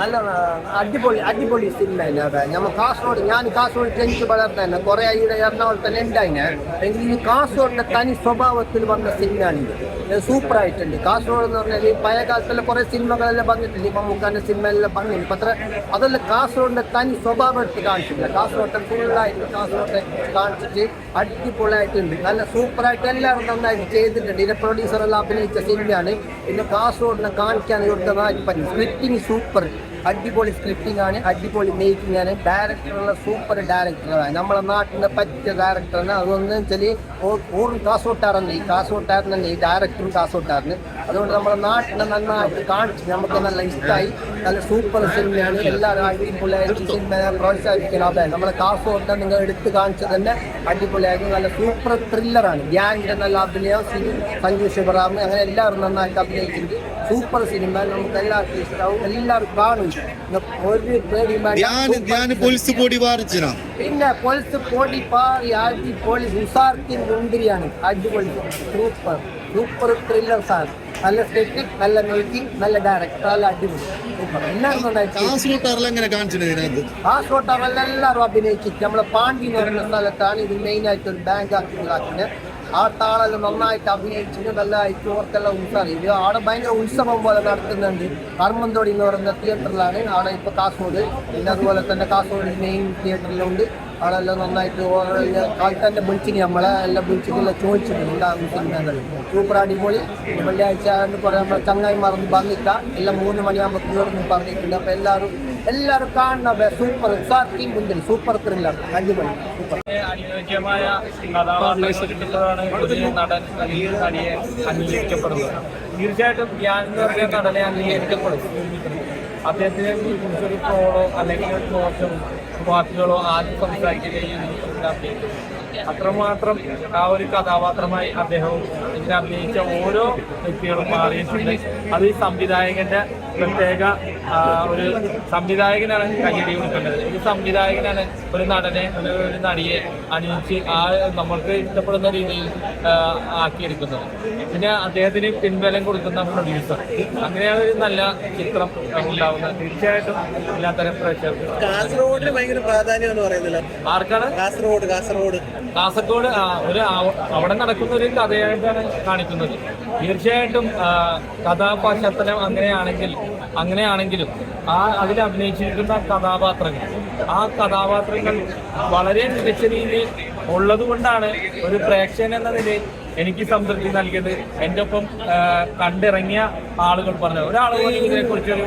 നല്ല അടിപൊളി സിനിമ നമ്മൾ കാസർഗോഡ് ഞാൻ കാസർഗോഡ് ജനിച്ച് വളർന്ന കുറെ ഇവിടെ എറണാകുളത്ത് ഉണ്ടായിന് എങ്കിൽ ഈ കാസർഗോഡിന്റെ തനി സ്വഭാവത്തിൽ വന്ന സിനിമയാണിത്. സൂപ്പറായിട്ടുണ്ട്. കാസർഗോഡ് എന്ന് പറഞ്ഞാൽ ഈ പഴയ കാലത്തുള്ള കുറെ സിനിമകളെല്ലാം പറഞ്ഞിട്ടുണ്ട്. ഈ മമ്മൂക്കാന്റെ സിനിമയെല്ലാം പറഞ്ഞില്ല. ഇപ്പം അതെല്ലാം കാസർഗോഡിന്റെ തനി സ്വഭാവം എടുത്ത് കാണിച്ചില്ല. കാസർഗോഡ് ഫുള്ളായിട്ട് കാസർഗോഡ് കാണിച്ചിട്ട് അടിപൊളിയായിട്ടുണ്ട്. നല്ല സൂപ്പറായിട്ട് എല്ലാവരും നന്നായിട്ട് ചെയ്തിട്ടുണ്ട്. ഇതിന്റെ പ്രൊഡ്യൂസറെല്ലാം അഭിനയിച്ച സിനിമയാണ്. പിന്നെ കാസർഗോഡിനെ കാണിക്കാൻ കൊടുത്തതായിട്ട് പറ്റും. സ്ക്രിപ്റ്റിംഗ് സൂപ്പർ, അടിപൊളി സ്ക്രിപ്റ്റിംഗ് ആണ്, അടിപൊളി മേക്കിംഗ് ആണ്. ഡയറക്ടറുള്ള സൂപ്പർ ഡയറക്ടറാണ്. നമ്മളെ നാട്ടിലെ പറ്റിയ ഡയറക്ടറാണ്. അതൊന്നും വെച്ചാൽ ഓറും കാസർഗോട്ടാറന്നെ, ഈ കാസർഗോട്ടാരൻ ഈ ഡയറക്ടറും കാസർഗോട്ടാരന്. അതുകൊണ്ട് നമ്മുടെ നാട്ടിനെ നന്നായിട്ട് കാണിച്ച് നമുക്ക് നല്ല ഇഷ്ടമായി. നല്ല സൂപ്പർ സിനിമയാണ്. എല്ലാവരും അടിപൊളിയായിട്ട് സിനിമയെ പ്രോത്സാഹിപ്പിക്കണം. അതെ നമ്മളെ കാസർഗോഡിനെ നിങ്ങൾ എടുത്ത് കാണിച്ചത് തന്നെ അടിപൊളിയായിട്ട് നല്ല സൂപ്പർ ത്രില്ലറാണ്. ധ്യാനിന്റെ നല്ല അഭിനയം, സഞ്ജു ശിവറാം, അങ്ങനെ എല്ലാവരും നന്നായിട്ട് അഭിനയിച്ചിട്ടുണ്ട്. സൂപ്പർ സിനിമ, നമുക്ക് എല്ലാവർക്കും ഇഷ്ടമാവും. എല്ലാവരും കാണും. ഒരു പിന്നെ പൊളിച്ച് പൊടി പാറി അടിപൊളി ഉസാർത്തിൻ മുന്തിരിയാണ്. അടിപൊളി സൂപ്പർ ത്രില്ലർ സാർ. നല്ല സ്ക്രിപ്റ്റ്, നല്ല മേക്കിംഗ്, നല്ല ഡയറക്ടർ, നല്ല അടിപൊളി സൂപ്പർ. എല്ലാവരും കാസർഗോട്ടാറെല്ലാം എല്ലാവരും അഭിനയിച്ചിട്ട് നമ്മളെ പാണ്ടി എന്ന് പറയുന്ന സ്ഥലത്താണ് ഇത് മെയിനായിട്ട് ഒരു ബാങ്ക് ആക്കുന്നത്. ആ താളെല്ലാം നന്നായിട്ട് അഭിനയിച്ചിട്ട് നല്ലതായിട്ട് ഓർക്കെല്ലാം ഉത്സവം. ഇത് അവിടെ ഭയങ്കര ഉത്സവം പോലെ നടത്തുന്നുണ്ട്. കർമ്മന്തോടി എന്ന് പറയുന്ന തിയേറ്ററിലാണ് അവിടെ ഇപ്പോൾ കാസർഗോഡ്. പിന്നെ അതുപോലെ തന്നെ കാസർഗോഡ് മെയിൻ തിയേറ്ററിലുണ്ട്. അവിടെല്ലാം നന്നായിട്ട് ആൾക്കാരുടെ വിളിച്ചിന് നമ്മളെ എല്ലാം വിളിച്ചിട്ടെല്ലാം ചോദിച്ചിട്ടുണ്ട് ഉണ്ടാകുന്ന സിനിമകൾ. സൂപ്പർ അടിപൊളി. വെള്ളിയാഴ്ച എന്ന് പറയാൻ നമ്മൾ ചങ്ങായിമാർന്ന് പറഞ്ഞില്ല, എല്ലാം 3 മണിയാകുമ്പോൾ തീർന്ന് പറഞ്ഞിട്ടുണ്ട്. അപ്പോൾ എല്ലാവരും കാണുന്ന സൂപ്പർ സാർക്കിംഗ് മുന്തിരി സൂപ്പർ ത്രില്ലർ അടിപൊളി സൂപ്പർ. അനുയോജ്യമായ കഥാപാത്രമാണ് ഒരു നടൻ അല്ലെങ്കിൽ നടിയെ അംഗീകരിക്കപ്പെടുന്നത്. തീർച്ചയായിട്ടും ഞാൻ എന്ന് പറയുന്ന നടനെ അംഗീകരിക്കപ്പെടും. അദ്ദേഹത്തിനെ കുറിച്ചൊരു ട്രോളോ അല്ലെങ്കിൽ ഒരു മോശം വാക്കുകളോ ആദ്യം സംസാരിക്കുകയും അത്രമാത്രം ആ ഒരു കഥാപാത്രമായി അദ്ദേഹവും ഇതിനെ അഭിനയിച്ച ഓരോ വ്യക്തികളും മാറിയിട്ടുണ്ട്. അത് ഈ സംവിധായകന്റെ പ്രത്യേക ഒരു സംവിധായകനാണ് കയ്യടി കൊടുക്കേണ്ടത്. ഈ സംവിധായകനാണ് ഒരു നടനെ ഒരു നടിയെ അണിയിച്ച് നമ്മൾക്ക് ഇഷ്ടപ്പെടുന്ന രീതിയിൽ ആക്കിയെടുക്കുന്നത്. പിന്നെ അദ്ദേഹത്തിന് പിൻബലം കൊടുക്കുന്ന പ്രൊഡ്യൂസർ. അങ്ങനെയാണ് ഒരു നല്ല ചിത്രം ഉണ്ടാവുന്നത്. തീർച്ചയായിട്ടും എല്ലാത്തരം പ്രേക്ഷകർക്ക് കാസർഗോഡിന് ഭയങ്കര പ്രാധാന്യം എന്ന് പറയുന്നില്ല. ആർക്കാണ്? കാസർഗോഡ് അവിടെ നടക്കുന്ന ഒരു കഥയായിട്ടാണ് കാണിക്കുന്നത്. തീർച്ചയായിട്ടും കഥാപശ്ചാത്തലം അങ്ങനെയാണെങ്കിലും അതിൽ അഭിനയിച്ചിരിക്കുന്ന കഥാപാത്രങ്ങൾ വളരെ മികച്ച രീതിയിൽ ഉള്ളത് കൊണ്ടാണ് ഒരു പ്രേക്ഷകൻ എന്ന നിലയിൽ എനിക്ക് സംതൃപ്തി നൽകിയത്. എൻ്റെ ഒപ്പം കണ്ടിറങ്ങിയ ആളുകൾ പറഞ്ഞു. ഒരാൾ ഇതിനെ കുറിച്ചൊരു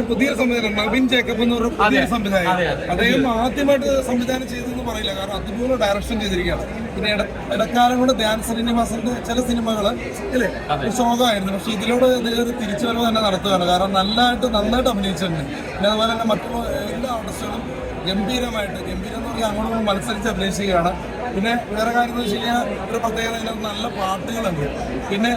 പുതിയ സംവിധാനം നവീൻ ജേക്കബ് എന്ന് പറഞ്ഞ പുതിയ സംവിധായകൻ. അദ്ദേഹം ആദ്യമായിട്ട് സംവിധാനം ചെയ്തെന്ന് പറയില്ല, കാരണം അതുപോലെ ഡയറക്ഷൻ ചെയ്തിരിക്കുകയാണ്. പിന്നെ ഇടക്കാലം കൊണ്ട് ധ്യാൻ ശ്രീനിവാസന്റെ ചില സിനിമകള് അല്ലേ ശോകമായിരുന്നു. പക്ഷെ ഇതിലൂടെ അദ്ദേഹം തിരിച്ചുവരവ് തന്നെ നടത്തുകയാണ്. കാരണം നന്നായിട്ട് അഭിനയിച്ചിട്ടുണ്ട്. പിന്നെ അതുപോലെ തന്നെ മറ്റുള്ള എല്ലാ ആർട്ടിസ്റ്റുകളും ഗംഭീരം എന്ന് പറഞ്ഞാൽ അങ്ങോട്ടും മത്സരിച്ച് അഭിനയിക്കുകയാണ്. പിന്നെ വേറെ കാര്യം എന്ന് വെച്ച് കഴിഞ്ഞാൽ ഒരു പ്രത്യേകത ഇതിനകത്ത് നല്ല പാട്ടുകളുണ്ട്. പിന്നെ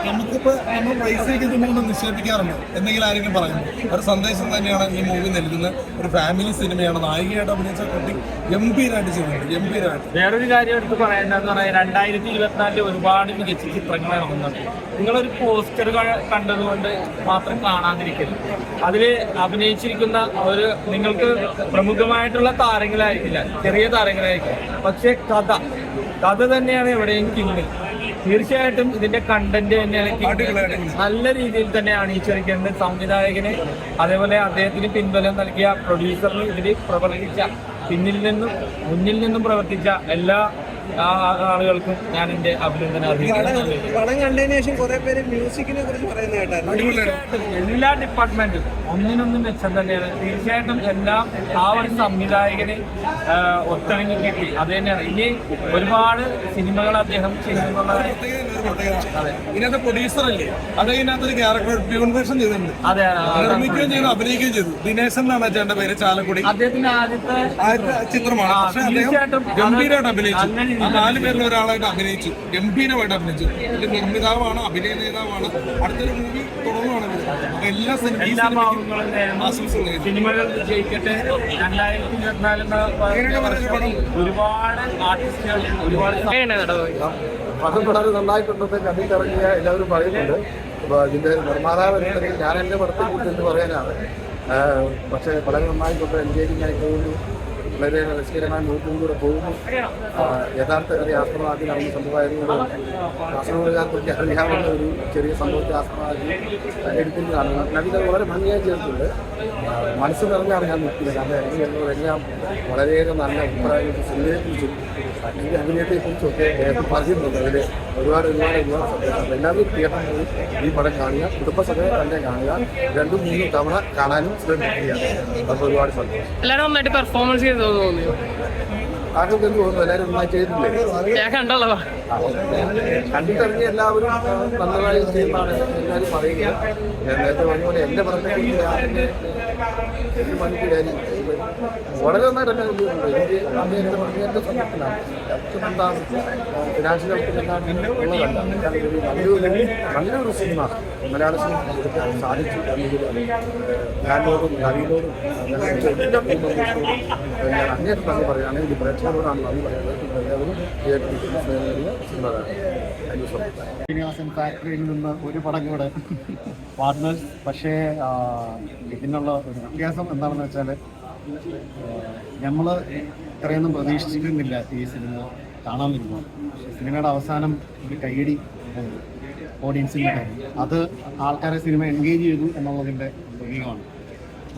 നമുക്കിപ്പോൾ നമ്മൾ പൈസയൊക്കെ ഇതുകൊണ്ട് നിക്ഷേപിക്കാറുണ്ട് എന്തെങ്കിലും ആരെങ്കിലും പറയുന്നു. ഒരു സന്ദേശം തന്നെയാണ് ഈ മൂവി നൽകുന്നത്. ഒരു ഫാമിലി സിനിമയാണ്. നായികയായിട്ട് അഭിനയിച്ച കുട്ടി ഗംഭീരമായിട്ട് ചെയ്തിട്ടുണ്ട്. വേറൊരു കാര്യം എടുത്ത് പറയേണ്ടതെന്ന് പറഞ്ഞാൽ 2024 ഒരുപാട് മികച്ച ചിത്രങ്ങൾ ഇറങ്ങുന്നുണ്ട്. നിങ്ങളൊരു പോസ്റ്റർ കണ്ടതുകൊണ്ട് മാത്രം കാണാതിരിക്കരുത്. അതിൽ അഭിനയിച്ചിരിക്കുന്ന നിങ്ങൾക്ക് പ്രമുഖമായിട്ടുള്ള താരങ്ങളായിരിക്കില്ല, ചെറിയ താരങ്ങളായിരിക്കും. പക്ഷേ കഥ തന്നെയാണ് എവിടെയും കിങ്. തീർച്ചയായിട്ടും ഇതിന്റെ കണ്ടന്റ് തന്നെയാണ് നല്ല രീതിയിൽ തന്നെ അണിയിച്ചൊരുക്കുന്നത് സംവിധായകന്. അതേപോലെ അദ്ദേഹത്തിന് പിൻബലം നൽകിയ പ്രൊഡ്യൂസറിന് ഇതിൽ പ്രവർത്തിച്ച മുന്നിൽ നിന്നും പ്രവർത്തിച്ച എല്ലാ ആളുകൾക്കും ഞാൻ എന്റെ അഭിനന്ദനം അറിയിക്കുന്നു. പടം കണ്ടതിന് ശേഷം കുറെ പേര് മ്യൂസിക്കിനെ കുറിച്ച് പറയുന്ന കേട്ടായിരുന്നു. എല്ലാ ഡിപ്പാർട്ട്മെന്റും ഒന്നിനൊന്നും മെച്ചം തന്നെയാണ്. തീർച്ചയായിട്ടും എല്ലാം ആ ഒരു സംവിധായകന് ഒത്തിണങ്ങി കിട്ടി. അത് തന്നെയാണ്. ഇനി ഒരുപാട് സിനിമകൾ അദ്ദേഹം ചെയ്യുന്നുള്ളത്. ഇതിനകത്ത് പ്രൊഡ്യൂസർ അല്ലേ, അതിനകത്തൊരു ക്യാരക്ടർ പ്യൂണിഫിക്കേഷൻ ചെയ്തിട്ടുണ്ട്. അതെ, നിർമ്മിക്കുകയും ചെയ്തു, അഭിനയിക്കുകയും ചെയ്തു. ദിനേശൻ എന്നാണ് ചേട്ടന്റെ പേര്, ചാലക്കുടി. അദ്ദേഹത്തിന്റെ ആദ്യത്തെ ചിത്രമാണ്. പക്ഷേ അദ്ദേഹം ഗംഭീരമായിട്ട് അഭിനയിച്ചു. 4 പേരിൽ ഒരാളായിട്ട് അഭിനയിച്ചു, ഗംഭീരമായിട്ട് അഭിനയിച്ചു. ഇതിന്റെ നിർമ്മിതാവാണ്, അഭിനയ നേതാവാണ്. അടുത്തൊരു മൂവി തുടങ്ങുവാണ്. എല്ലാ സിനിമകൾ ജയിക്കട്ടെ. 2024 ഒരുപാട് ആർട്ടിസ്റ്റുകൾ അത് വളരെ നന്നായിട്ടുണ്ടെന്ന് കണ്ടിട്ടിറങ്ങിയ എല്ലാവരും പറയുന്നുണ്ട്. അപ്പോൾ ഇതിന്റെ നിർമ്മാതാവ് ഞാൻ എന്റെ പടത്തെ കുറിച്ച് എന്ന് പറയാനാണ്. പക്ഷേ വളരെ നന്നായിക്കൊണ്ട് എൻഗേജിംഗ് ആയി പോകുന്നു, വളരെ രസകരമായ മൂട്ടിലൂടെ പോകുന്നു. യഥാർത്ഥ കഥ ആസ്പദമാക്കി നടന്ന സംഭവമായതുകൊണ്ട് കാസർഗോഡുകാർക്ക് അറിയാവുന്ന ഒരു ചെറിയ സംഭവത്തെ ആസ്പദമാക്കി എടുക്കുന്നതാണ്. നവിത വളരെ ഭംഗിയായി ചേർത്തുണ്ട്. മനസ്സ് നിറഞ്ഞാണ് ഞാൻ നിൽക്കുന്നത്. കാരണം എല്ലാം വളരെയേറെ നല്ല അഭിപ്രായങ്ങൾ സിനിമയെക്കുറിച്ചും അല്ലെങ്കിൽ അഭിനയത്തെക്കുറിച്ചൊക്കെ പറയുന്നുണ്ട്. അതിൽ ഒരുപാട് സന്തോഷം. എല്ലാവരും തിയേറ്ററിൽ പോയി ഈ പടം കാണുക, കുടുംബസമയം തന്നെ കാണുക, 2-3 തവണ കാണാനും ശ്രമിക്കുകയാണ്. അപ്പോൾ ഒരുപാട് സന്തോഷം. എല്ലാവരും നന്നായിട്ട് പെർഫോമൻസ് ചെയ്തു തോന്നുന്നു. ആർക്കൊക്കെ എന്ത് തോന്നുന്നു? എല്ലാവരും നന്നായി ചെയ്തിട്ടില്ലേ? ഞാൻ കണ്ടുള്ളതാ. കണ്ടിട്ടിറങ്ങി എല്ലാവരും നല്ലതായി ചെയ്യുന്നതാണ് എല്ലാവരും പറയുക. ഞാൻ നേരത്തെ പറഞ്ഞ പോലെ എൻ്റെ പറഞ്ഞ പണിക്ക് കാര്യം വളരെ നന്നായിട്ട് തന്നെ ചെയ്യുന്നുണ്ട്. എനിക്ക് അന്ന് എൻ്റെ പറഞ്ഞതിൻ്റെ സമയത്തിലാണ് എന്താണ് ഫിനാൻഷ്യൽ എന്താണ് ഉള്ളതല്ല. നല്ലൊരു സിനിമ മലയാള സിനിമ എടുക്കാൻ സാധിച്ചു എന്നെങ്കിൽ ഞാനോടും നവീനോടും ഞാൻ അങ്ങേറ്റം നന്ദി പറയുകയാണെങ്കിൽ ഈ പ്രേക്ഷകരോടാണ് നന്ദി പറയുന്നത്. എല്ലാവരും സിനിമ ശ്രീനിവാസൻ ഫാക്ടറിയിൽ നിന്ന് ഒരു പടം കൂടെ പാർട്ട്നേഴ്സ്. പക്ഷേ ഇതിനുള്ള ഒരു വ്യത്യാസം എന്താണെന്ന് വെച്ചാൽ നമ്മൾ ഇത്രയൊന്നും പ്രതീക്ഷിച്ചിരുന്നില്ല ഈ സിനിമ കാണാൻ വരുമ്പോൾ. സിനിമയുടെ അവസാനം ഒരു കയ്യടി ഓഡിയൻസിൻ്റെ കാര്യം, അത് ആൾക്കാരെ സിനിമ എൻഗേജ് ചെയ്തു എന്നുള്ളതിൻ്റെ പ്രതീകമാണ്.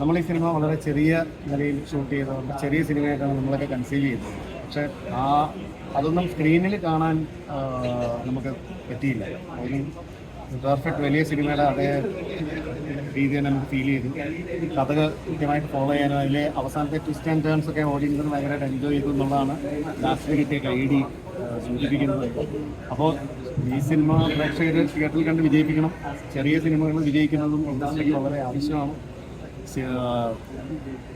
നമ്മൾ ഈ സിനിമ വളരെ ചെറിയ നിലയിൽ ഷൂട്ട് ചെയ്തതുകൊണ്ട് ചെറിയ സിനിമയായിട്ടാണ് നമ്മളൊക്കെ കൺസീവ് ചെയ്തത്. പക്ഷേ അതൊന്നും സ്ക്രീനിൽ കാണാൻ നമുക്ക് പറ്റിയില്ല. അതിന് പെർഫെക്റ്റ് വലിയ സിനിമയുടെ അതേ രീതി തന്നെ നമുക്ക് ഫീൽ ചെയ്തു. കഥ കൃത്യമായിട്ട് ഫോളോ ചെയ്യാനും അതിലെ അവസാനത്തെ ട്വിസ്റ്റ് ആൻഡ് ടേൺസ് ഒക്കെ ഓഡിയൻസിന് ഭയങ്കരമായിട്ട് എൻജോയ് ചെയ്തു എന്നുള്ളതാണ് ലാസ്റ്റിൽ കിട്ടിയ കൈഡി സൂചിപ്പിക്കുന്നത്. അപ്പോൾ ഈ സിനിമ പ്രേക്ഷകർ തിയേറ്ററിൽ കണ്ട് വിജയിപ്പിക്കണം. ചെറിയ സിനിമകൾ വിജയിക്കുന്നതും ഇൻഡസ്ട്രിക്ക് വളരെ ആവശ്യമാണ്.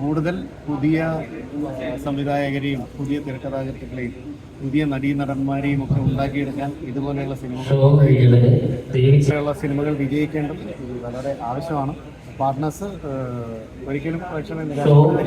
കൂടുതൽ പുതിയ സംവിധായകരെയും പുതിയ തിരക്കഥാകൃത്തുക്കളെയും പുതിയ നടീനടന്മാരെയും ഒക്കെ ഉണ്ടാക്കിയെടുക്കാൻ ഇതുപോലെയുള്ള സിനിമകൾ വിജയിക്കേണ്ടത് വളരെ ആവശ്യമാണ്. പാർട്ട്നേഴ്സ് ഒരിക്കലും പ്രേക്ഷകരെ